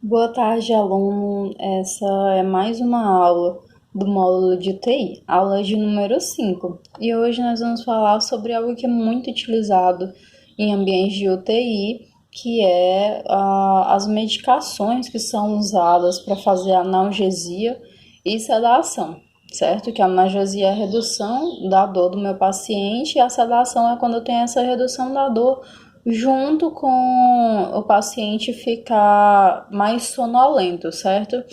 Boa tarde, aluno. Essa é mais uma aula do módulo de UTI, aula de número 5. E hoje nós vamos falar sobre algo que é muito utilizado em ambientes de UTI, que é as medicações que são usadas para fazer analgesia e sedação, certo? Que a analgesia é a redução da dor do meu paciente e a sedação é quando eu tenho essa redução da dor junto com o paciente ficar mais sonolento, certo?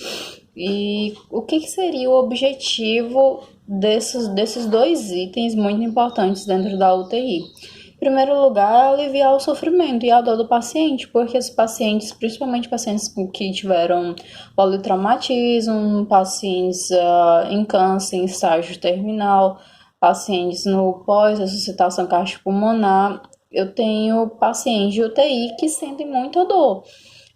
E o que seria o objetivo desses dois itens muito importantes dentro da UTI? Em primeiro lugar, aliviar o sofrimento e a dor do paciente, porque os pacientes, principalmente pacientes que tiveram politraumatismo, pacientes em câncer em estágio terminal, pacientes no pós-ressuscitação cardiopulmonar, eu tenho pacientes de UTI que sentem muita dor.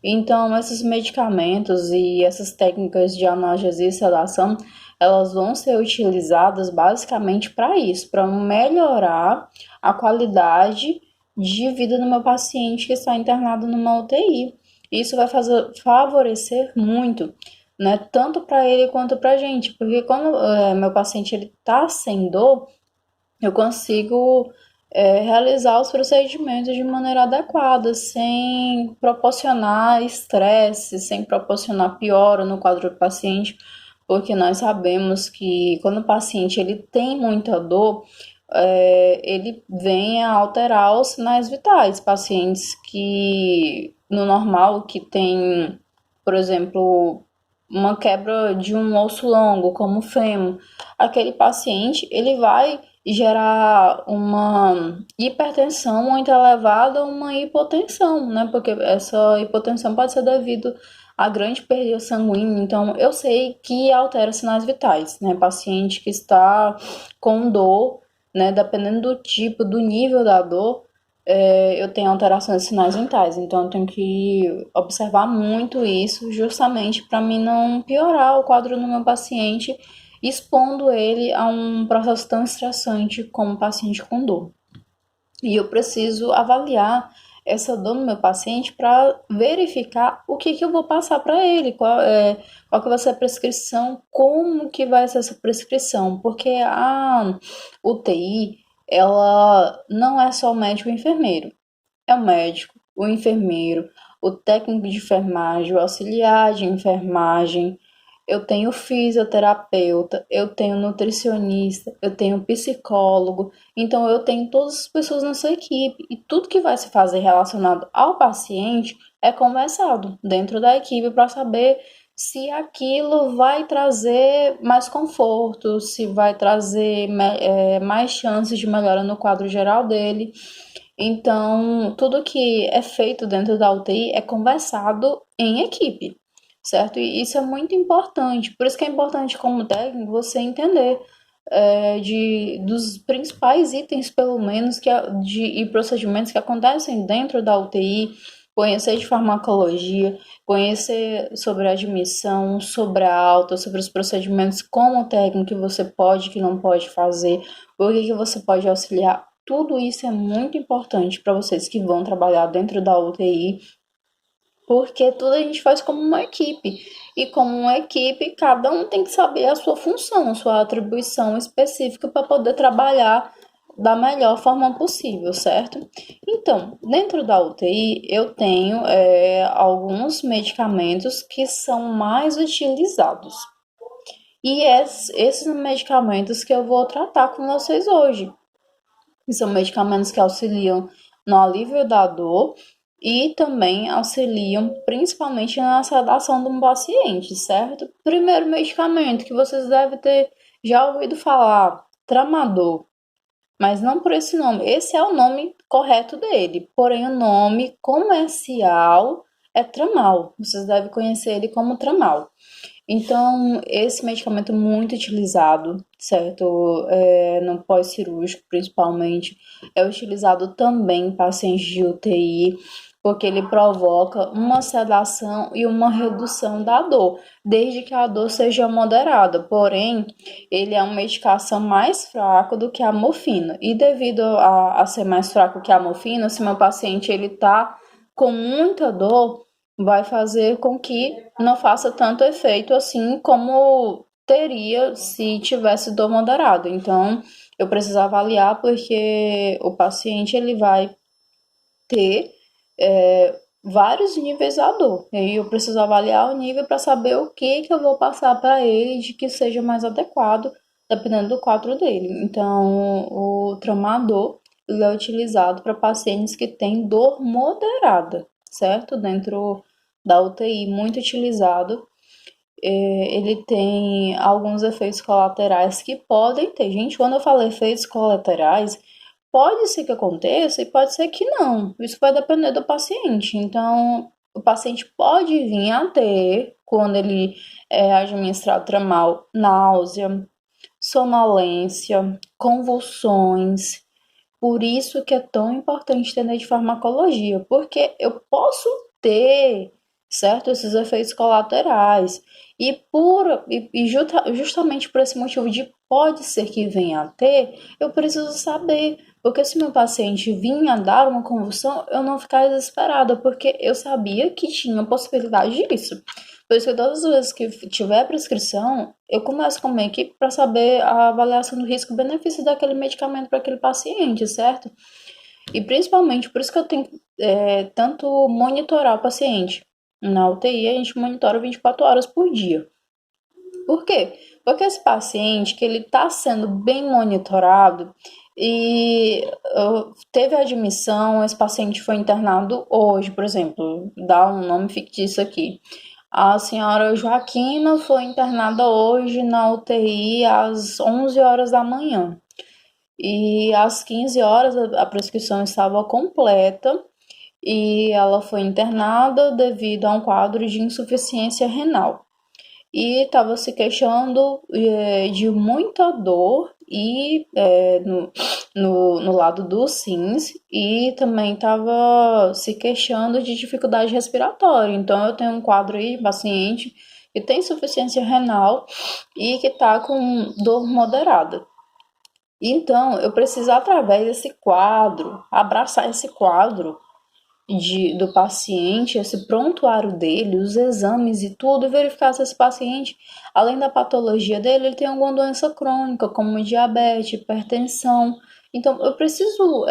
Então, esses medicamentos e essas técnicas de analgesia e sedação, elas vão ser utilizadas basicamente para isso, para melhorar a qualidade de vida do meu paciente que está internado numa UTI. Isso vai favorecer muito, né, tanto para ele quanto para a gente, porque quando meu paciente ele está sem dor, eu consigo realizar os procedimentos de maneira adequada, sem proporcionar estresse, sem proporcionar piora no quadro do paciente, porque nós sabemos que quando o paciente ele tem muita dor, ele vem a alterar os sinais vitais. Pacientes que, no normal, que tem, por exemplo, uma quebra de um osso longo, como o fêmur, aquele paciente, ele vai gerar uma hipertensão muito elevada ou uma hipotensão, né? Porque essa hipotensão pode ser devido a grande perda sanguínea. Então, eu sei que altera sinais vitais, né? Paciente que está com dor, né? Dependendo do tipo, do nível da dor, eu tenho alterações de sinais vitais. Então, eu tenho que observar muito isso, justamente para mim não piorar o quadro do meu paciente, expondo ele a um processo tão estressante como o paciente com dor. E eu preciso avaliar essa dor no meu paciente para verificar o que eu vou passar para ele, qual que vai ser a prescrição, como que vai ser essa prescrição, porque a UTI, ela não é só o médico e o enfermeiro, é o médico, o enfermeiro, o técnico de enfermagem, o auxiliar de enfermagem, eu tenho fisioterapeuta, eu tenho nutricionista, eu tenho psicólogo, então eu tenho todas as pessoas nessa equipe e tudo que vai se fazer relacionado ao paciente é conversado dentro da equipe para saber se aquilo vai trazer mais conforto, se vai trazer mais chances de melhora no quadro geral dele. Então, tudo que é feito dentro da UTI é conversado em equipe, certo? E isso é muito importante. Por isso que é importante, como técnico, você entender dos principais itens, pelo menos, e procedimentos que acontecem dentro da UTI, conhecer de farmacologia, conhecer sobre a admissão, sobre a alta, sobre os procedimentos como técnico que você pode, que não pode fazer, o que você pode auxiliar. Tudo isso é muito importante para vocês que vão trabalhar dentro da UTI, porque tudo a gente faz como uma equipe. E como uma equipe, cada um tem que saber a sua função, a sua atribuição específica para poder trabalhar da melhor forma possível, certo? Então, dentro da UTI, eu tenho alguns medicamentos que são mais utilizados. E esses medicamentos que eu vou tratar com vocês hoje. São medicamentos que auxiliam no alívio da dor e também auxiliam principalmente na sedação do paciente, certo? Primeiro medicamento que vocês devem ter já ouvido falar, Tramadol, mas não por esse nome. Esse é o nome correto dele, porém o nome comercial é Tramal. Vocês devem conhecer ele como Tramal. Então, esse medicamento é muito utilizado, certo? No pós-cirúrgico, principalmente, é utilizado também em pacientes de UTI, porque ele provoca uma sedação e uma redução da dor, desde que a dor seja moderada. Porém, ele é uma medicação mais fraca do que a morfina. E devido a ser mais fraco que a morfina, se meu paciente ele tá com muita dor, vai fazer com que não faça tanto efeito assim como teria se tivesse dor moderada. Então, eu preciso avaliar porque o paciente ele vai ter vários níveis da dor. E aí eu preciso avaliar o nível para saber o que eu vou passar para ele de que seja mais adequado, dependendo do quadro dele. Então, o tramador ele é utilizado para pacientes que têm dor moderada, certo? Dentro da UTI, muito utilizado. Ele tem alguns efeitos colaterais que podem ter. Gente, quando eu falo efeitos colaterais, pode ser que aconteça e pode ser que não. Isso vai depender do paciente. Então, o paciente pode vir a ter, quando ele é administrado tramal, náusea, sonolência, convulsões. Por isso que é tão importante entender de farmacologia, porque eu posso ter, certo, esses efeitos colaterais. Justamente por esse motivo de pode ser que venha a ter, eu preciso saber. Porque se meu paciente vinha a dar uma convulsão, eu não ficar desesperada, porque eu sabia que tinha possibilidade disso. Por isso que todas as vezes que tiver prescrição, eu começo com uma equipe para saber a avaliação do risco-benefício daquele medicamento para aquele paciente, certo? E principalmente por isso que eu tenho tanto monitorar o paciente. Na UTI a gente monitora 24 horas por dia. Por quê? Porque esse paciente que ele está sendo bem monitorado e teve admissão, esse paciente foi internado hoje, por exemplo, dá um nome fictício aqui. A senhora Joaquina foi internada hoje na UTI às 11 horas da manhã. E às 15 horas a prescrição estava completa e ela foi internada devido a um quadro de insuficiência renal e estava se queixando de muita dor e no lado dos rins e também estava se queixando de dificuldade respiratória. Então eu tenho um quadro aí, paciente que tem insuficiência renal e que está com dor moderada. Então eu preciso, através desse quadro, abraçar esse quadro do paciente, esse prontuário dele, os exames e tudo, e verificar se esse paciente, além da patologia dele, ele tem alguma doença crônica, como diabetes, hipertensão. Então, eu preciso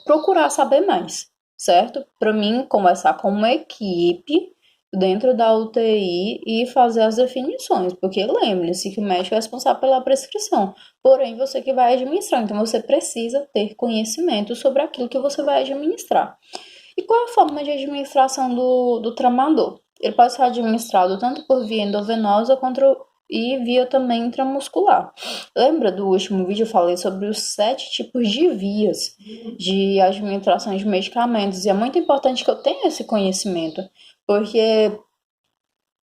procurar saber mais, certo? Para mim, conversar com uma equipe dentro da UTI e fazer as definições, porque lembre-se que o médico é responsável pela prescrição, porém você que vai administrar, então você precisa ter conhecimento sobre aquilo que você vai administrar. E qual é a forma de administração do tramador? Ele pode ser administrado tanto por via endovenosa quanto e via também intramuscular. Lembra do último vídeo eu falei sobre os 7 tipos de vias de administração de medicamentos? E é muito importante que eu tenha esse conhecimento, porque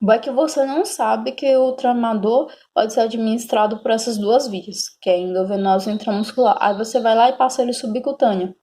vai que você não sabe que o tramador pode ser administrado por essas duas vias, que é endovenosa e intramuscular. Aí você vai lá e passa ele subcutâneo.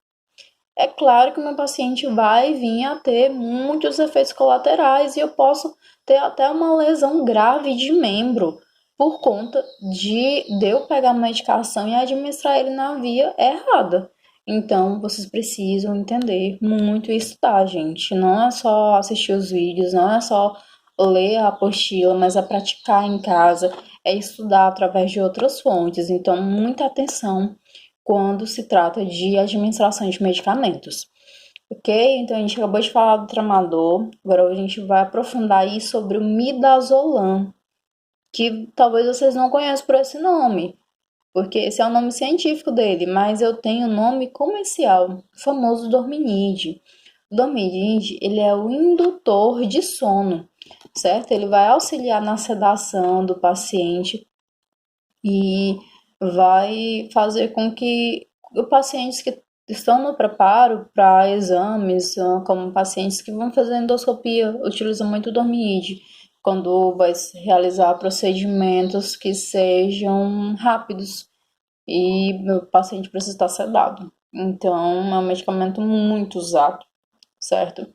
É claro que o meu paciente vai vir a ter muitos efeitos colaterais e eu posso ter até uma lesão grave de membro por conta de eu pegar a medicação e administrar ele na via errada. Então, vocês precisam entender muito isso, tá, gente? Não é só assistir os vídeos, não é só ler a apostila, mas é praticar em casa, é estudar através de outras fontes. Então, muita atenção quando se trata de administração de medicamentos. Ok? Então a gente acabou de falar do tramador, agora a gente vai aprofundar aí sobre o midazolam, que talvez vocês não conheçam por esse nome, porque esse é o nome científico dele, mas eu tenho o nome comercial, o famoso dorminide. O dorminide, ele é o indutor de sono, certo? Ele vai auxiliar na sedação do paciente e vai fazer com que os pacientes que estão no preparo para exames, como pacientes que vão fazer endoscopia, utilizam muito o dormide, quando vai se realizar procedimentos que sejam rápidos e o paciente precisa estar sedado. Então, é um medicamento muito usado, certo?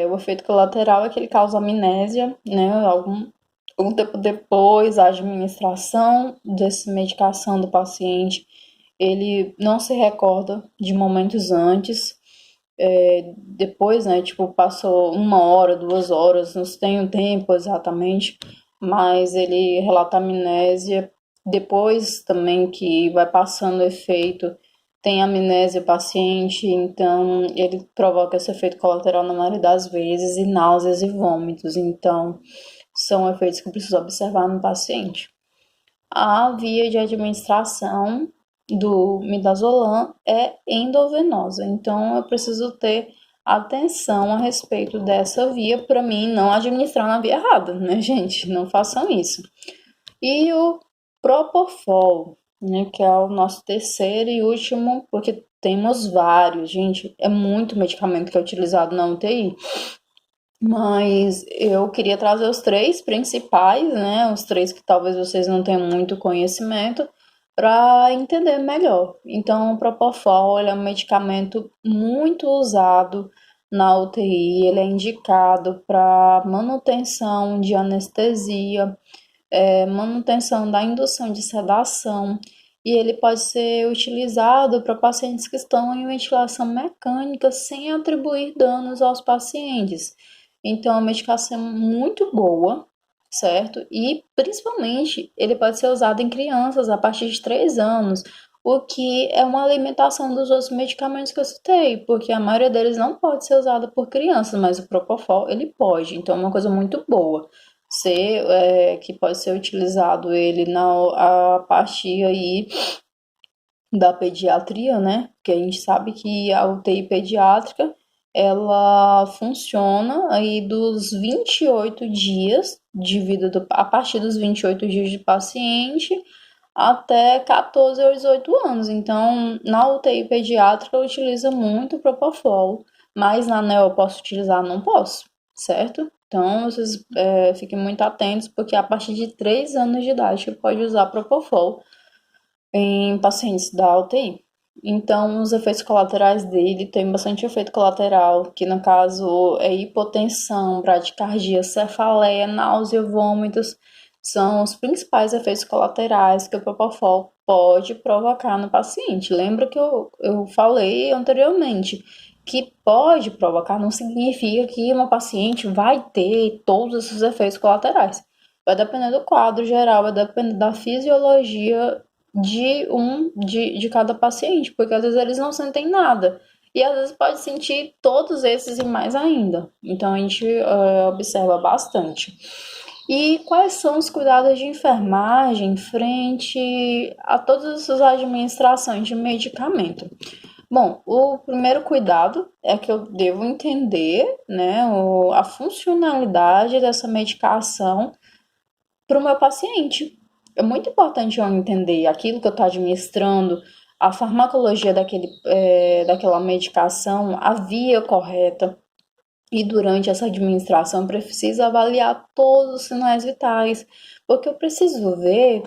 O efeito colateral é que ele causa amnésia, né? Um tempo depois, a administração dessa medicação do paciente, ele não se recorda de momentos antes depois, né, tipo, passou 1 hora, 2 horas, não tenho tempo exatamente, mas ele relata amnésia. Depois também que vai passando o efeito, tem amnésia paciente, então ele provoca esse efeito colateral na maioria das vezes, e náuseas e vômitos. Então, são efeitos que eu preciso observar no paciente. A via de administração do midazolam é endovenosa, então eu preciso ter atenção a respeito dessa via para mim não administrar na via errada, né, gente? Não façam isso. E o Propofol, né, que é o nosso terceiro e último, porque temos vários, gente, é muito medicamento que é utilizado na UTI. Mas eu queria trazer os três principais, né? Os três que talvez vocês não tenham muito conhecimento, para entender melhor. Então, o Propofol, ele é um medicamento muito usado na UTI, ele é indicado para manutenção de anestesia, manutenção da indução de sedação, e ele pode ser utilizado para pacientes que estão em ventilação mecânica sem atribuir danos aos pacientes. Então, é uma medicação muito boa, certo? E, principalmente, ele pode ser usado em crianças a partir de 3 anos, o que é uma limitação dos outros medicamentos que eu citei, porque a maioria deles não pode ser usada por crianças, mas o Propofol, ele pode. Então, é uma coisa muito boa que pode ser utilizado ele a partir aí da pediatria, né? Porque a gente sabe que a UTI pediátrica ela funciona aí dos 28 dias de vida a partir dos 28 dias de paciente até 14 ou 18 anos. Então, na UTI pediátrica utiliza muito Propofol, mas na neo eu posso utilizar? Não posso, certo? Então, vocês fiquem muito atentos, porque a partir de 3 anos de idade pode usar Propofol em pacientes da UTI. Então, os efeitos colaterais dele tem bastante efeito colateral, que no caso é hipotensão, bradicardia, cefaleia, náusea, vômitos, são os principais efeitos colaterais que o Propofol pode provocar no paciente. Lembra que eu falei anteriormente que pode provocar, não significa que uma paciente vai ter todos esses efeitos colaterais. Vai depender do quadro geral, vai depender da fisiologia de cada paciente, porque às vezes eles não sentem nada. E às vezes pode sentir todos esses e mais ainda. Então a gente observa bastante. E quais são os cuidados de enfermagem frente a todas essas administrações de medicamento? Bom, o primeiro cuidado é que eu devo entender, né, a funcionalidade dessa medicação para o meu paciente. É muito importante eu entender aquilo que eu estou administrando, a farmacologia daquela medicação, a via correta. E durante essa administração, precisa avaliar todos os sinais vitais, porque eu preciso ver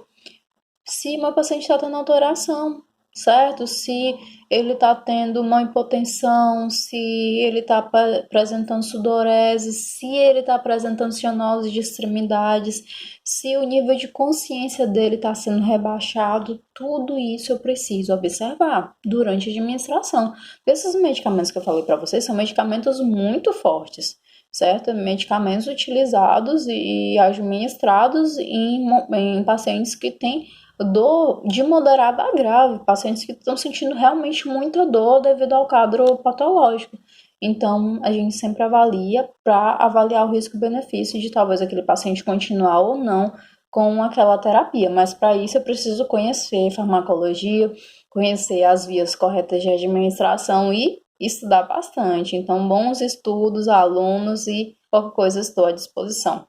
se meu paciente está tendo alteração, certo? Se ele está tendo uma hipotensão, se ele está apresentando sudorese, se ele está apresentando cianose de extremidades, se o nível de consciência dele está sendo rebaixado, tudo isso eu preciso observar durante a administração. Esses medicamentos que eu falei para vocês são medicamentos muito fortes, certo? Medicamentos utilizados e administrados em pacientes que têm dor de moderada a grave, pacientes que estão sentindo realmente muita dor devido ao quadro patológico. Então, a gente sempre avalia para avaliar o risco-benefício de talvez aquele paciente continuar ou não com aquela terapia. Mas para isso eu preciso conhecer farmacologia, conhecer as vias corretas de administração e estudar bastante. Então, bons estudos, alunos e qualquer coisa estou à disposição.